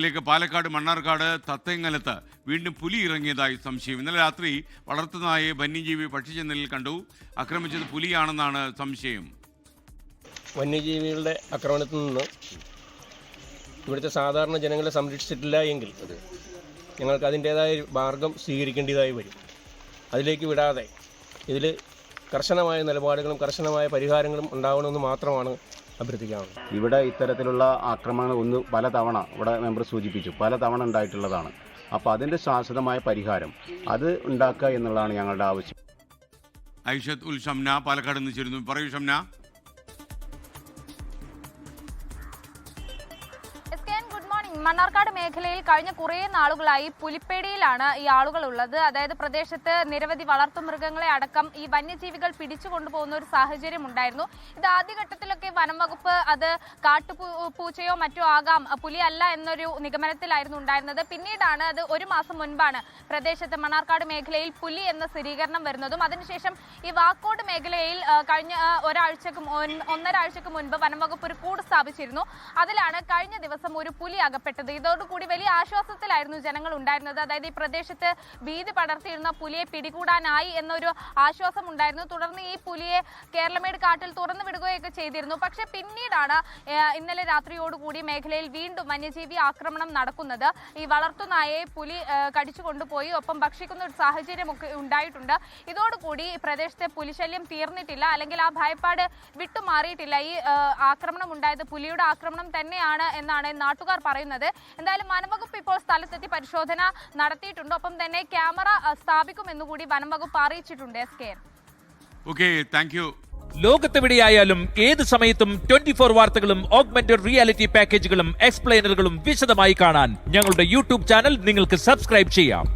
ിലേക്ക് പാലക്കാട് മണ്ണാർക്കാട് തത്തങ്ങലത്ത് വീണ്ടും പുലി ഇറങ്ങിയതായി സംശയം. ഇന്നലെ രാത്രി വളർത്തുനായെ വന്യജീവി പക്ഷിച്ചന്തലിൽ കണ്ടു. ആക്രമിച്ചത് പുലിയാണെന്നാണ് സംശയം. വന്യജീവികളുടെ ആക്രമണത്തിൽ നിന്ന് ഇവിടുത്തെ സാധാരണ ജനങ്ങളെ സംരക്ഷിച്ചിട്ടില്ല എങ്കിൽ ഞങ്ങൾക്ക് അതിൻ്റേതായ മാർഗം സ്വീകരിക്കേണ്ടതായി വരും. അതിലേക്ക് വിടാതെ ഇതിൽ കർശനമായ നിലപാടുകളും കർശനമായ പരിഹാരങ്ങളും ഉണ്ടാവണമെന്ന് മാത്രമാണ് അഭ്യർത്ഥിക്കാവുന്നത്. ഇവിടെ ഇത്തരത്തിലുള്ള ആക്രമണങ്ങൾ പലതവണ ഇവിടെ മെമ്പർ സൂചിപ്പിച്ചു, പലതവണ ഉണ്ടായിട്ടുള്ളതാണ്. അപ്പോൾ അതിൻ്റെ ശാശ്വതമായ പരിഹാരം അത് ഉണ്ടാക്കുക എന്നുള്ളതാണ് ഞങ്ങളുടെ ആവശ്യം. ഐഷത്ത് ഉൽ ഷംന പാലക്കാട് നിന്ന് ചേരുന്നു. പറയൂ ഷംന. മണ്ണാർക്കാട് മേഖലയിൽ കഴിഞ്ഞ കുറേ നാളുകളായി പുലിപ്പേടിയിലാണ് ഈ ആളുകൾ ഉള്ളത്. അതായത് പ്രദേശത്ത് നിരവധി വളർത്തുമൃഗങ്ങളെ അടക്കം ഈ വന്യജീവികൾ പിടിച്ചു കൊണ്ടുപോകുന്ന ഒരു സാഹചര്യം ഉണ്ടായിരുന്നു. ഇത് ആദ്യഘട്ടത്തിലൊക്കെ വനം വകുപ്പ് അത് കാട്ടുപൂച്ചയോ മറ്റോ ആകാം, പുലിയല്ല എന്നൊരു നിഗമനത്തിലായിരുന്നു ഉണ്ടായിരുന്നത്. പിന്നീടാണ് അത് ഒരു മാസം മുൻപാണ് പ്രദേശത്ത് മണ്ണാർക്കാട് മേഖലയിൽ പുലി എന്ന സ്ഥിരീകരണം വരുന്നതും അതിനുശേഷം ഈ വാക്കോട് മേഖലയിൽ കഴിഞ്ഞ ഒന്നര ആഴ്ചക്ക് മുൻപ് വനം വകുപ്പ് ഒരു കൂട് സ്ഥാപിച്ചിരുന്നു. അതിലാണ് കഴിഞ്ഞ ദിവസം ഒരു പുലി അകപ്പെട്ടത്. ഇതോടുകൂടി വലിയ ആശ്വാസത്തിലായിരുന്നു ജനങ്ങൾ ഉണ്ടായിരുന്നത്. അതായത് ഈ പ്രദേശത്ത് ഭീതി പടർത്തിയിരുന്ന പുലിയെ പിടികൂടാനായി എന്നൊരു ആശ്വാസം ഉണ്ടായിരുന്നു. തുടർന്ന് ഈ പുലിയെ കേരളമേട് കാട്ടിൽ തുറന്നു വിടുകയൊക്കെ ചെയ്തിരുന്നു. പക്ഷെ പിന്നീടാണ് ഇന്നലെ രാത്രിയോടുകൂടി മേഖലയിൽ വീണ്ടും വന്യജീവി ആക്രമണം നടക്കുന്നത്. ഈ വളർത്തുനായയെ പുലി കടിച്ചു കൊണ്ടുപോയി ഒപ്പം ഭക്ഷിക്കുന്ന ഒരു സാഹചര്യമൊക്കെ ഉണ്ടായിട്ടുണ്ട്. ഇതോടുകൂടി പ്രദേശത്തെ പുലിശല്യം തീർന്നിട്ടില്ല, അല്ലെങ്കിൽ ആ ഭയപ്പാട് വിട്ടുമാറിയിട്ടില്ല. ഈ ആക്രമണം ഉണ്ടായത് പുലിയുടെ ആക്രമണം തന്നെയാണ് എന്നാണ് നാട്ടുകാർ പറയുന്നത്. എന്തായാലും വനംവകുപ്പ് ഇപ്പോൾ സ്ഥലത്തെത്തി പരിശോധന നടത്തിയിട്ടുണ്ട്. ഒപ്പം തന്നെ ക്യാമറ സ്ഥാപിക്കുമെന്നുകൂടി വനംവകുപ്പ് അറിയിച്ചിട്ടുണ്ട്. ലോകത്തെവിടെയായാലും ഏത് സമയത്തും 24 വാർത്തകളും ഓഗ്മെന്റഡ് റിയാലിറ്റി പാക്കേജുകളും എക്സ്പ്ലെയിനറുകളും വിശദമായി കാണാൻ ഞങ്ങളുടെ യൂട്യൂബ് ചാനൽ നിങ്ങൾക്ക് സബ്സ്ക്രൈബ് ചെയ്യാം.